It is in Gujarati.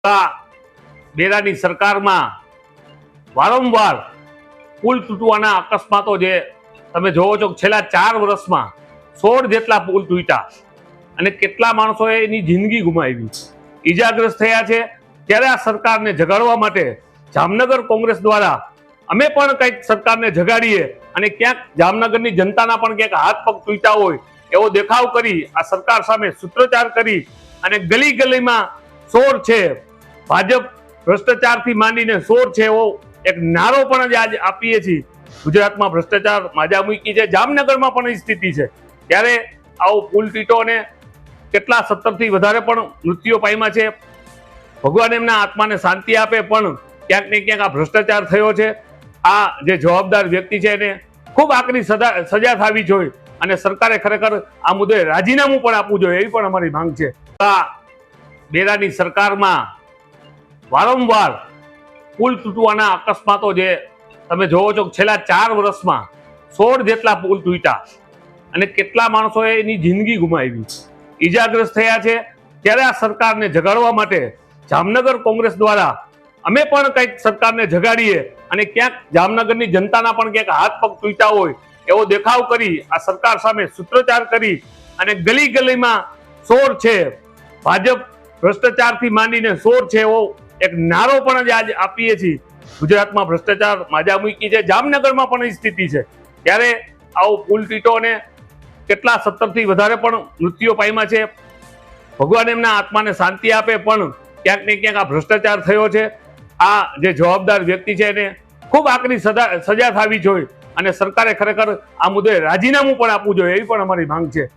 બેરાની સરકારમાં વારંવાર પુલ તૂટવાના અકસ્માતો જે તમે જોવો છો, છેલ્લા 4 વર્ષમાં 16 જેટલા પુલ તૂટ્યા અને કેટલા માણસોએ એની જિંદગી ગુમાવી, ઈજાગ્રસ્ત થયા છે। ત્યારે આ સરકારને જગાડવા માટે જામનગર કોંગ્રેસ દ્વારા અમે પણ કંઈક સરકારને જગાડીએ અને ક્યાંક જામનગરની જનતાના પણ ક્યાંક હાથ પગ તૂટ્યા હોય એવો દેખાવ કરી આ સરકાર સામે સૂત્રોચ્ચાર કરી અને ગલી ગલીમાં શોર છે, ભાજપ ભ્રષ્ટાચારથી માંડીને શોર છે એવો એક નારો પણ આજે આપીએ છીએ। ગુજરાતમાં ભ્રષ્ટાચાર માજા મૂકી છે, જામનગરમાં પણ એ સ્થિતિ છે। ત્યારે આવો પુલ તૂટ્યો અને કેટલા 17થી વધારે પણ મૃત્યુઓ પામ્યા છે। ભગવાન એમના આત્માને શાંતિ આપે, પણ ક્યાંક ને ક્યાંક આ ભ્રષ્ટાચાર થયો છે। આ જે જવાબદાર વ્યક્તિ છે એને ખૂબ આકરી સજા થવી જોઈએ અને સરકારે ખરેખર આ મુદ્દે રાજીનામું પણ આપવું જોઈએ, એવી પણ અમારી માંગ છે। બેરાની સરકારમાં વારંવાર પુલ તૂટવાના અકસ્માતો જે તમે જોવો છો, છેલ્લા 4 વર્ષમાં 16 જેટલા પુલ તૂટ્યા અને કેટલા માણસોએ એની જિંદગી ગુમાવી, ઈજાગ્રસ્ત થયા છે। ત્યારે આ સરકારને જગાડવા માટે જામનગર કોંગ્રેસ દ્વારા અમે પણ કંઈક સરકારને જગાડીએ અને ક્યાંક જામનગરની જનતાના પણ ક્યાંક હાથ પગ તૂટ્યા હોય એવો દેખાવ કરી આ સરકાર સામે સૂત્રોચ્ચાર કરી અને ગલી ગલીમાં શોર છે, ભાજપ ભ્રષ્ટાચારથી માંડીને શોર છે એવો એક નારો પણ આજે આપીએ છીએ। ગુજરાતમાં ભ્રષ્ટાચાર માજા મૂકી છે, જામનગરમાં પણ એ સ્થિતિ છે। ત્યારે આવો પુલ તૂટ્યો અને કેટલા 17થી વધારે પણ મૃત્યુઓ પામ્યા છે। ભગવાન એમના આત્માને શાંતિ આપે, પણ ક્યાંક ને ક્યાંક આ ભ્રષ્ટાચાર થયો છે। આ જે જવાબદાર વ્યક્તિ છે એને ખૂબ આકરી સજા થવી જોઈએ અને સરકારે ખરેખર આ મુદ્દે રાજીનામું પણ આપવું જોઈએ, એવી પણ અમારી માંગ છે।